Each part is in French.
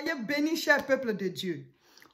Soyez bénis, cher peuple de Dieu.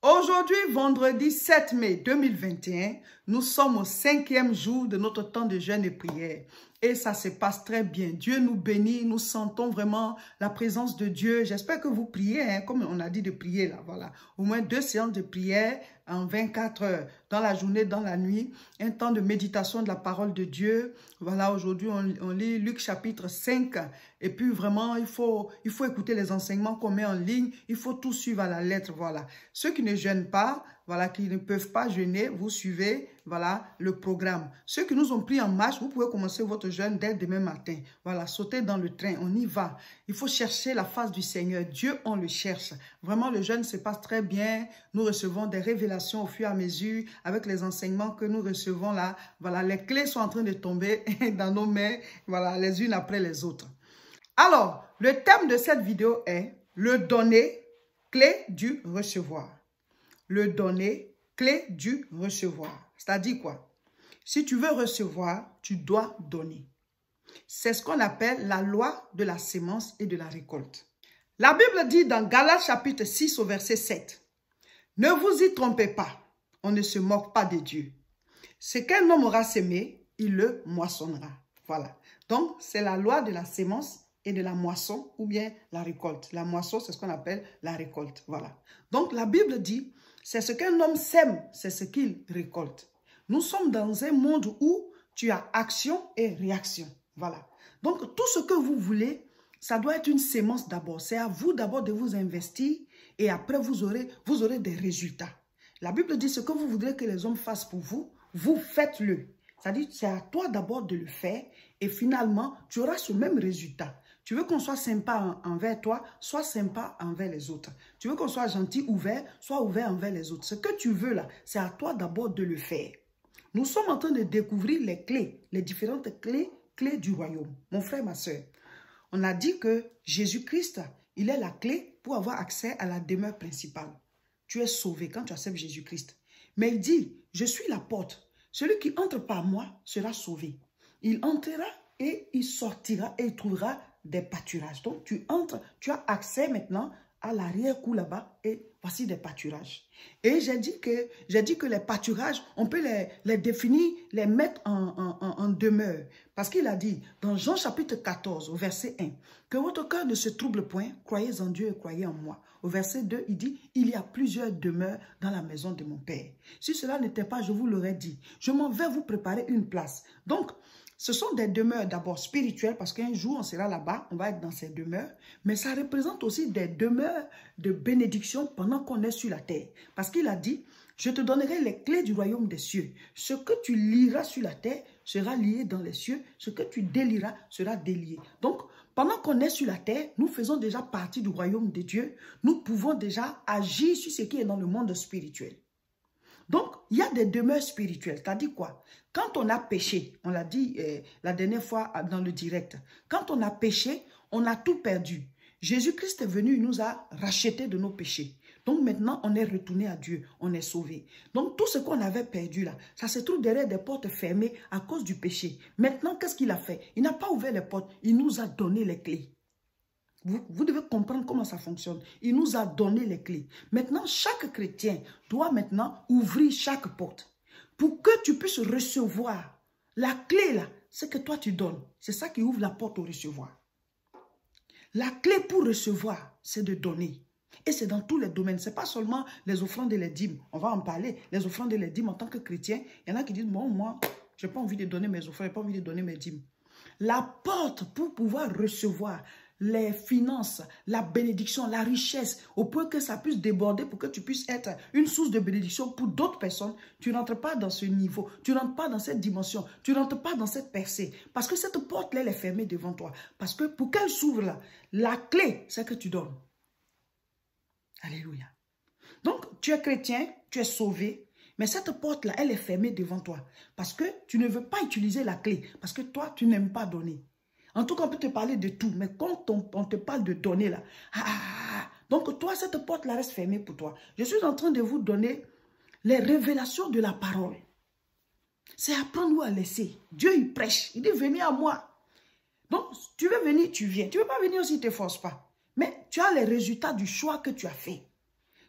Aujourd'hui, vendredi 7 mai 2021, nous sommes au 5e jour de notre temps de jeûne et prière. Et ça se passe très bien. Dieu nous bénit, nous sentons vraiment la présence de Dieu. J'espère que vous priez, hein, comme on a dit de prier là, voilà. Au moins 2 séances de prière en 24 heures, dans la journée, dans la nuit. Un temps de méditation de la parole de Dieu. Voilà, aujourd'hui, on lit Luc chapitre 5. Et puis vraiment, il faut écouter les enseignements qu'on met en ligne. Il faut tout suivre à la lettre, voilà. Ceux qui ne jeûnent pas, voilà, qui ne peuvent pas jeûner, vous suivez, voilà, le programme. Ceux qui nous ont pris en marche, vous pouvez commencer votre jeûne dès demain matin. Voilà, sautez dans le train, on y va. Il faut chercher la face du Seigneur. Dieu, on le cherche. Vraiment, le jeûne se passe très bien. Nous recevons des révélations au fur et à mesure avec les enseignements que nous recevons là. Voilà, les clés sont en train de tomber dans nos mains, voilà, les unes après les autres. Alors, le thème de cette vidéo est le donner, clé du recevoir. Le donner, clé du recevoir. C'est-à-dire quoi? Si tu veux recevoir, tu dois donner. C'est ce qu'on appelle la loi de la sémence et de la récolte. La Bible dit dans Galates chapitre 6 au verset 7, « Ne vous y trompez pas, on ne se moque pas de Dieu. Ce qu'un homme aura semé, il le moissonnera. » Voilà. Donc, c'est la loi de la sémence et de la moisson ou bien la récolte. La moisson, c'est ce qu'on appelle la récolte. Voilà. Donc, la Bible dit, c'est ce qu'un homme sème, c'est ce qu'il récolte. Nous sommes dans un monde où tu as action et réaction. Voilà. Donc, tout ce que vous voulez, ça doit être une sémence d'abord. C'est à vous d'abord de vous investir et après, vous aurez des résultats. La Bible dit, ce que vous voudrez que les hommes fassent pour vous, vous faites-le. C'est-à-dire, c'est à toi d'abord de le faire et finalement, tu auras ce même résultat. Tu veux qu'on soit sympa envers toi, sois sympa envers les autres. Tu veux qu'on soit gentil, ouvert, sois ouvert envers les autres. Ce que tu veux là, c'est à toi d'abord de le faire. Nous sommes en train de découvrir les clés, les différentes clés du royaume. Mon frère, ma soeur, on a dit que Jésus-Christ, il est la clé pour avoir accès à la demeure principale. Tu es sauvé quand tu acceptes Jésus-Christ. Mais il dit, je suis la porte. Celui qui entre par moi sera sauvé. Il entrera et il sortira et il trouvera des pâturages. Donc, tu entres, tu as accès maintenant à l'arrière-cour là-bas et voici des pâturages. Et j'ai dit que les pâturages, on peut les définir, les mettre en demeure. Parce qu'il a dit dans Jean chapitre 14 au verset 1 que votre cœur ne se trouble point, croyez en Dieu et croyez en moi. Au verset 2, il dit, il y a plusieurs demeures dans la maison de mon Père. Si cela n'était pas, je vous l'aurais dit. Je m'en vais vous préparer une place. Donc, ce sont des demeures d'abord spirituelles parce qu'un jour, on sera là-bas, on va être dans ces demeures. Mais ça représente aussi des demeures de bénédiction pendant qu'on est sur la terre. Parce qu'il a dit, je te donnerai les clés du royaume des cieux. Ce que tu liras sur la terre sera lié dans les cieux. Ce que tu délieras sera délié. Donc, pendant qu'on est sur la terre, nous faisons déjà partie du royaume de Dieu. Nous pouvons déjà agir sur ce qui est dans le monde spirituel. Donc, il y a des demeures spirituelles. C'est-à-dire quoi? Quand on a péché, on l'a dit la dernière fois dans le direct, quand on a péché, on a tout perdu. Jésus-Christ est venu, il nous a rachetés de nos péchés. Donc maintenant, on est retourné à Dieu, on est sauvé. Donc tout ce qu'on avait perdu là, ça se trouve derrière des portes fermées à cause du péché. Maintenant, qu'est-ce qu'il a fait? Il n'a pas ouvert les portes, il nous a donné les clés. Vous devez comprendre comment ça fonctionne. Il nous a donné les clés. Maintenant, chaque chrétien doit maintenant ouvrir chaque porte. Pour que tu puisses recevoir la clé là, c'est que toi tu donnes. C'est ça qui ouvre la porte au recevoir. La clé pour recevoir, c'est de donner. Et c'est dans tous les domaines. Ce n'est pas seulement les offrandes et les dîmes. On va en parler. Les offrandes et les dîmes en tant que chrétien, il y en a qui disent, bon, moi, je n'ai pas envie de donner mes offrandes, je n'ai pas envie de donner mes dîmes. La porte pour pouvoir recevoir les finances, la bénédiction, la richesse, au point que ça puisse déborder pour que tu puisses être une source de bénédiction pour d'autres personnes, tu ne rentres pas dans ce niveau, tu ne rentres pas dans cette dimension, tu ne rentres pas dans cette percée. Parce que cette porte-là, elle est fermée devant toi. Parce que pour qu'elle s'ouvre là, la clé, c'est que tu donnes. Alléluia. Donc, tu es chrétien, tu es sauvé, mais cette porte-là, elle est fermée devant toi. Parce que tu ne veux pas utiliser la clé. Parce que toi, tu n'aimes pas donner. En tout cas, on peut te parler de tout. Mais quand on te parle de donner, là, donc toi, cette porte-là reste fermée pour toi. Je suis en train de vous donner les révélations de la parole. C'est apprendre ou à laisser. Dieu, il prêche. Il dit, venez à moi. Donc, tu veux venir, tu viens. Tu ne veux pas venir aussi, il ne te force pas. Mais tu as les résultats du choix que tu as fait.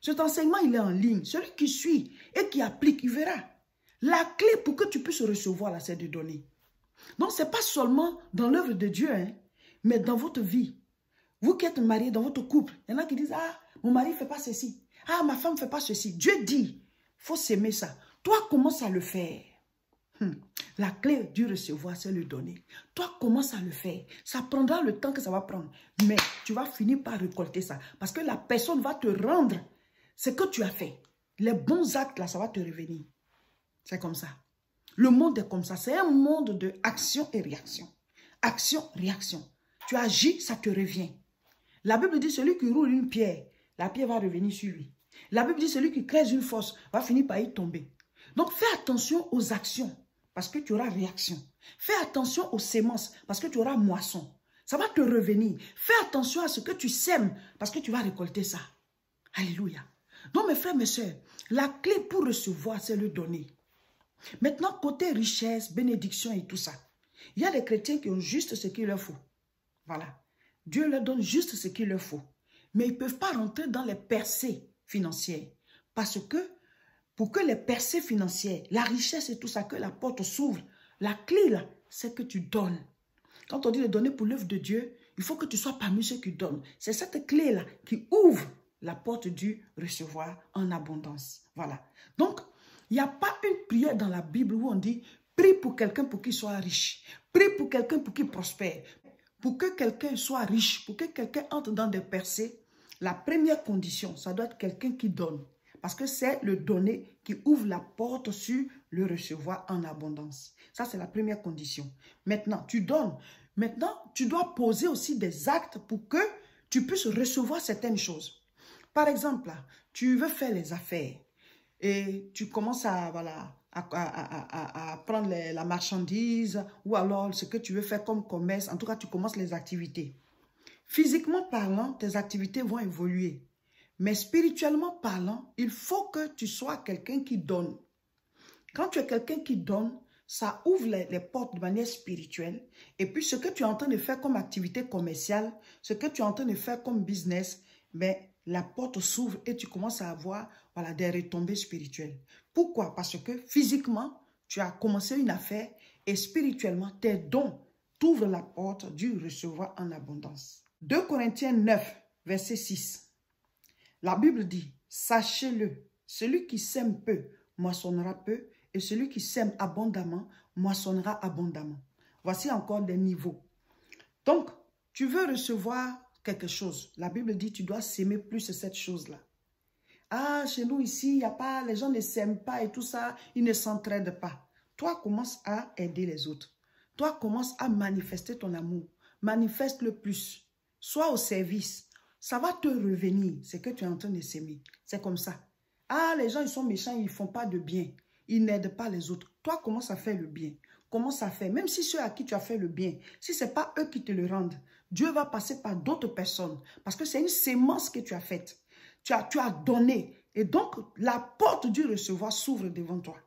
Cet enseignement, il est en ligne. Celui qui suit et qui applique, il verra. La clé pour que tu puisses recevoir, là, c'est de donner. Donc, ce n'est pas seulement dans l'œuvre de Dieu, hein, mais dans votre vie. Vous qui êtes mariés, dans votre couple, il y en a qui disent, ah, mon mari ne fait pas ceci. Ah, ma femme ne fait pas ceci. Dieu dit, il faut s'aimer ça. Toi, commence à le faire. La clé du recevoir, c'est le donner. Toi, commence à le faire. Ça prendra le temps que ça va prendre. Mais tu vas finir par récolter ça. Parce que la personne va te rendre ce que tu as fait. Les bons actes, là, ça va te revenir. C'est comme ça. Le monde est comme ça. C'est un monde de action et réaction. Action, réaction. Tu agis, ça te revient. La Bible dit, celui qui roule une pierre, la pierre va revenir sur lui. La Bible dit, celui qui crée une fosse va finir par y tomber. Donc, fais attention aux actions, parce que tu auras réaction. Fais attention aux semences, parce que tu auras moisson. Ça va te revenir. Fais attention à ce que tu sèmes, parce que tu vas récolter ça. Alléluia. Donc, mes frères, mes soeurs, la clé pour recevoir, c'est le donner. Maintenant, côté richesse, bénédiction et tout ça, il y a des chrétiens qui ont juste ce qu'il leur faut. Voilà. Dieu leur donne juste ce qu'il leur faut. Mais ils ne peuvent pas rentrer dans les percées financières. Parce que, pour que les percées financières, la richesse et tout ça, que la porte s'ouvre, la clé là, c'est que tu donnes. Quand on dit de donner pour l'œuvre de Dieu, il faut que tu sois parmi ceux qui donnent. C'est cette clé là qui ouvre la porte du recevoir en abondance. Voilà. Donc, il n'y a pas une prière dans la Bible où on dit « Prie pour quelqu'un pour qu'il soit riche. Prie pour quelqu'un pour qu'il prospère. » Pour que quelqu'un soit riche, pour que quelqu'un entre dans des percées, la première condition, ça doit être quelqu'un qui donne. Parce que c'est le donner qui ouvre la porte sur le recevoir en abondance. Ça, c'est la première condition. Maintenant, tu donnes. Maintenant, tu dois poser aussi des actes pour que tu puisses recevoir certaines choses. Par exemple, là, tu veux faire les affaires et tu commences à, voilà, à prendre la marchandise ou alors ce que tu veux faire comme commerce. En tout cas, tu commences les activités. Physiquement parlant, tes activités vont évoluer. Mais spirituellement parlant, il faut que tu sois quelqu'un qui donne. Quand tu es quelqu'un qui donne, ça ouvre les portes de manière spirituelle. Et puis, ce que tu es en train de faire comme activité commerciale, ce que tu es en train de faire comme business, mais la porte s'ouvre et tu commences à avoir voilà, des retombées spirituelles. Pourquoi? Parce que physiquement, tu as commencé une affaire et spirituellement, tes dons t'ouvrent la porte du recevoir en abondance. 2 Corinthiens 9, verset 6. La Bible dit, sachez-le, celui qui sème peu, moissonnera peu, et celui qui sème abondamment, moissonnera abondamment. Voici encore des niveaux. Donc, tu veux recevoir quelque chose. La Bible dit, tu dois s'aimer plus cette chose-là. Ah, chez nous ici, y a pas, les gens ne s'aiment pas et tout ça, ils ne s'entraident pas. Toi, commence à aider les autres. Toi, commence à manifester ton amour. Manifeste-le plus. Sois au service. Ça va te revenir, c'est que tu es en train de s'aimer. C'est comme ça. Ah, les gens, ils sont méchants, ils ne font pas de bien. Ils n'aident pas les autres. Toi, commence à faire le bien. Commence à faire. Même si ceux à qui tu as fait le bien, si ce n'est pas eux qui te le rendent, Dieu va passer par d'autres personnes. Parce que c'est une sémence que tu as faite. Tu as donné. Et donc, la porte du recevoir s'ouvre devant toi.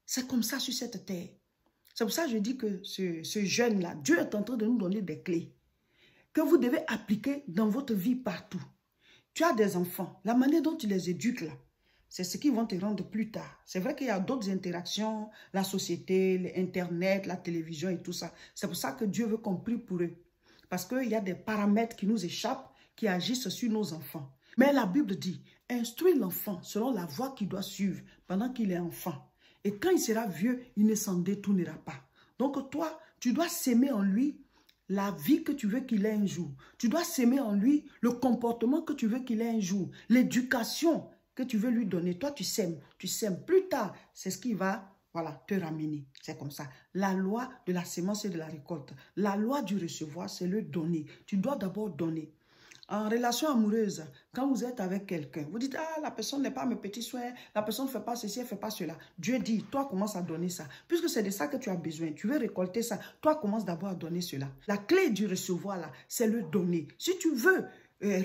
C'est comme ça sur cette terre. C'est pour ça que je dis que ce jeune-là, Dieu est en train de nous donner des clés que vous devez appliquer dans votre vie partout. Tu as des enfants. La manière dont tu les éduques là, c'est ce qui vont te rendre plus tard. C'est vrai qu'il y a d'autres interactions, la société, l'Internet, la télévision et tout ça. C'est pour ça que Dieu veut qu'on prie pour eux. Parce qu'il y a des paramètres qui nous échappent, qui agissent sur nos enfants. Mais la Bible dit, instruis l'enfant selon la voie qu'il doit suivre pendant qu'il est enfant. Et quand il sera vieux, il ne s'en détournera pas. Donc toi, tu dois s'aimer en lui la vie que tu veux qu'il ait un jour. Tu dois s'aimer en lui le comportement que tu veux qu'il ait un jour. L'éducation que tu veux lui donner. Toi, tu sèmes. Tu sèmes. Plus tard, c'est ce qui va voilà, te ramener. C'est comme ça. La loi de la sémence et de la récolte. La loi du recevoir, c'est le donner. Tu dois d'abord donner. En relation amoureuse, quand vous êtes avec quelqu'un, vous dites, ah, la personne n'est pas mes petits soins, la personne ne fait pas ceci, elle ne fait pas cela. Dieu dit, toi, commence à donner ça. Puisque c'est de ça que tu as besoin, tu veux récolter ça, toi, commence d'abord à donner cela. La clé du recevoir, là, c'est le donner. Si tu veux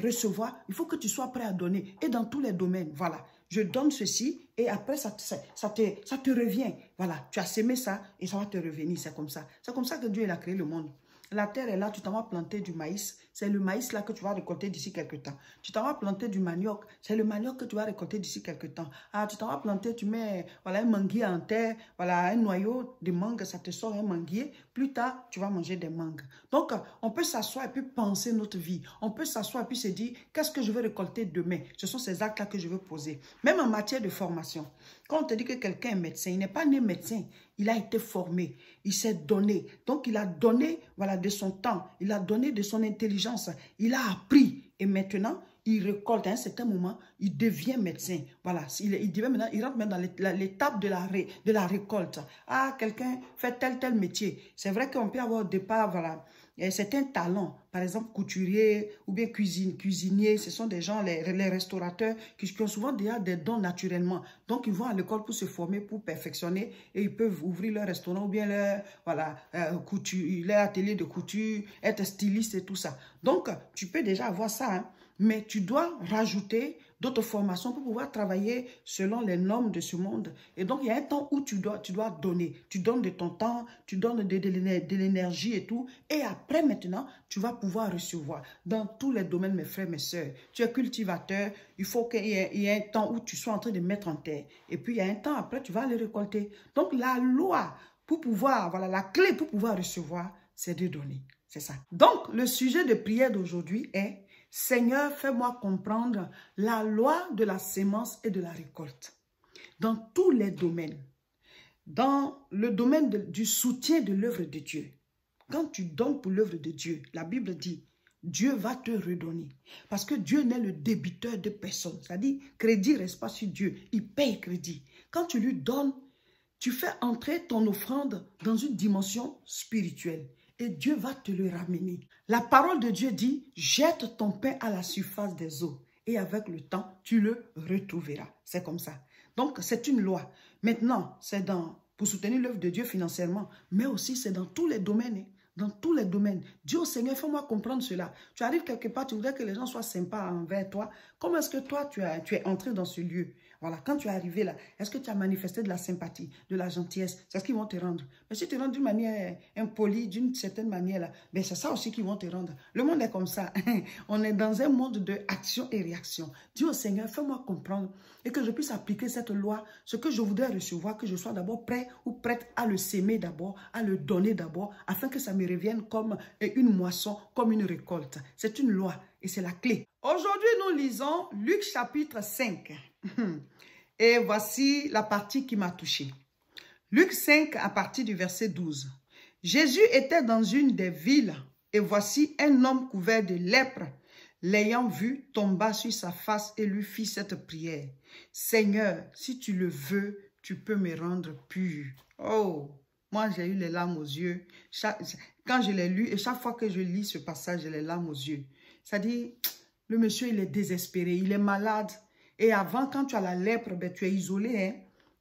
recevoir, il faut que tu sois prêt à donner. Et dans tous les domaines, voilà. Je donne ceci et après, ça te revient. Voilà, tu as sémé ça et ça va te revenir, c'est comme ça. C'est comme ça que Dieu il a créé le monde. La terre est là, tu t'en vas planter du maïs, c'est le maïs là que tu vas récolter d'ici quelques temps. Tu t'en vas planter du manioc, c'est le manioc que tu vas récolter d'ici quelques temps. Ah, tu t'en vas planter, tu mets voilà, un manguier en terre, voilà, un noyau de mangue, ça te sort un manguier. Plus tard, tu vas manger des mangues. Donc, on peut s'asseoir et puis penser notre vie. On peut s'asseoir et puis se dire, qu'est-ce que je veux récolter demain? Ce sont ces actes-là que je veux poser. Même en matière de formation. Quand on te dit que quelqu'un est médecin, il n'est pas né médecin. Il a été formé, il s'est donné. Donc, il a donné voilà, de son temps, il a donné de son intelligence, il a appris. Et maintenant, il récolte à un certain moment, il devient médecin. Voilà, il rentre maintenant dans l'étape de la récolte. Ah, quelqu'un fait tel métier. C'est vrai qu'on peut avoir au départ, voilà, certains talents, par exemple couturier ou bien cuisinier, ce sont des gens, les restaurateurs qui ont souvent déjà des dons naturellement. Donc, ils vont à l'école pour se former, pour perfectionner et ils peuvent ouvrir leur restaurant ou bien leur, voilà, leur atelier de couture, être styliste et tout ça. Donc, tu peux déjà avoir ça, hein, mais tu dois rajouter d'autres formations pour pouvoir travailler selon les normes de ce monde. Et donc, il y a un temps où tu dois donner. Tu donnes de ton temps, tu donnes de l'énergie et tout. Et après, maintenant, tu vas pouvoir recevoir dans tous les domaines, mes frères, mes sœurs. Tu es cultivateur, il faut qu'il y ait un temps où tu sois en train de mettre en terre. Et puis, il y a un temps après, tu vas les récolter. Donc, la loi pour pouvoir, voilà, la clé pour pouvoir recevoir, c'est de donner. C'est ça. Donc, le sujet de prière d'aujourd'hui est Seigneur, fais-moi comprendre la loi de la sémence et de la récolte. Dans tous les domaines. Dans le domaine du soutien de l'œuvre de Dieu. Quand tu donnes pour l'œuvre de Dieu, la Bible dit, Dieu va te redonner. Parce que Dieu n'est le débiteur de personne. C'est-à-dire, crédit ne reste pas sur Dieu. Il paye crédit. Quand tu lui donnes, tu fais entrer ton offrande dans une dimension spirituelle. Et Dieu va te le ramener. La parole de Dieu dit, jette ton pain à la surface des eaux. Et avec le temps, tu le retrouveras. C'est comme ça. Donc, c'est une loi. Maintenant, c'est pour soutenir l'œuvre de Dieu financièrement, mais aussi c'est dans tous les domaines. Hein. Dans tous les domaines. Dieu au Seigneur, fais-moi comprendre cela. Tu arrives quelque part, tu voudrais que les gens soient sympas envers toi. Comment est-ce que toi, tu es entré dans ce lieu? Voilà, quand tu es arrivé là, est-ce que tu as manifesté de la sympathie, de la gentillesse? C'est ce qu'ils vont te rendre. Mais si tu rends d'une manière impolie, d'une certaine manière là, ben c'est ça aussi qu'ils vont te rendre. Le monde est comme ça. On est dans un monde de action et réaction. Dis au Seigneur, fais-moi comprendre et que je puisse appliquer cette loi, ce que je voudrais recevoir, que je sois d'abord prêt ou prête à le s'aimer d'abord, à le donner d'abord, afin que ça me revienne comme une moisson, comme une récolte. C'est une loi et c'est la clé. Aujourd'hui, nous lisons Luc chapitre 5. Et voici la partie qui m'a touchée. Luc 5 à partir du verset 12. Jésus était dans une des villes et voici un homme couvert de lèpre, l'ayant vu, tomba sur sa face et lui fit cette prière. Seigneur, si tu le veux, tu peux me rendre pur. Oh, moi j'ai eu les larmes aux yeux. Quand je l'ai lu et chaque fois que je lis ce passage, j'ai les larmes aux yeux. Ça dit, le monsieur il est désespéré, il est malade. Et avant, quand tu as la lèpre, ben, tu es isolé. Hein?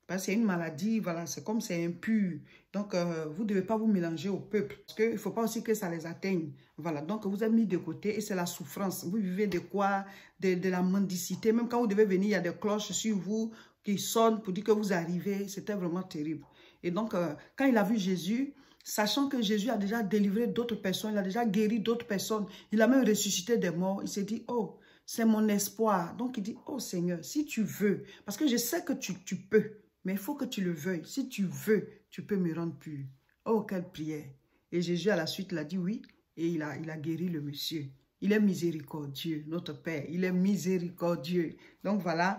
Parce que c'est une maladie, voilà, c'est comme c'est impur. Donc, vous ne devez pas vous mélanger au peuple. Parce qu'il ne faut pas aussi que ça les atteigne. Voilà, donc vous êtes mis de côté et c'est la souffrance. Vous vivez de quoi? De la mendicité. Même quand vous devez venir, il y a des cloches sur vous qui sonnent pour dire que vous arrivez. C'était vraiment terrible. Et donc, quand il a vu Jésus, sachant que Jésus a déjà délivré d'autres personnes, il a déjà guéri d'autres personnes, il a même ressuscité des morts, il s'est dit, oh, c'est mon espoir. Donc, il dit, oh Seigneur, si tu veux, parce que je sais que tu peux, mais il faut que tu le veuilles. Si tu veux, tu peux me rendre pur. Oh, quelle prière. Et Jésus, à la suite, il a dit oui, et il a guéri le monsieur. Il est miséricordieux, notre Père. Il est miséricordieux. Donc, voilà,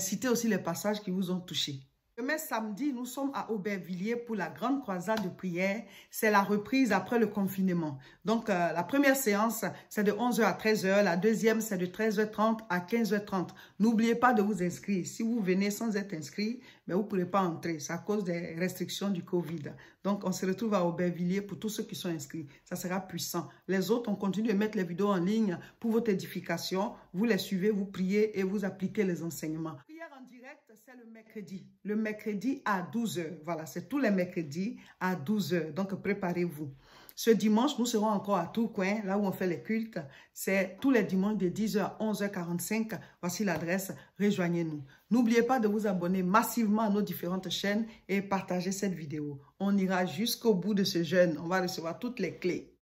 citez aussi les passages qui vous ont touché. Demain samedi, nous sommes à Aubervilliers pour la grande croisade de prière. C'est la reprise après le confinement. Donc, la première séance, c'est de 11h à 13h. La deuxième, c'est de 13h30 à 15h30. N'oubliez pas de vous inscrire. Si vous venez sans être inscrit, mais vous ne pourrez pas entrer. C'est à cause des restrictions du Covid. Donc, on se retrouve à Aubervilliers pour tous ceux qui sont inscrits. Ça sera puissant. Les autres, on continue de mettre les vidéos en ligne pour votre édification. Vous les suivez, vous priez et vous appliquez les enseignements. Prière en direct, c'est le mercredi. Le mercredi à 12h. Voilà, c'est tous les mercredis à 12h. Donc, préparez-vous. Ce dimanche, nous serons encore à Tourcoing, là où on fait les cultes. C'est tous les dimanches de 10h à 11h45. Voici l'adresse. Rejoignez-nous. N'oubliez pas de vous abonner massivement à nos différentes chaînes et partager cette vidéo. On ira jusqu'au bout de ce jeûne. On va recevoir toutes les clés.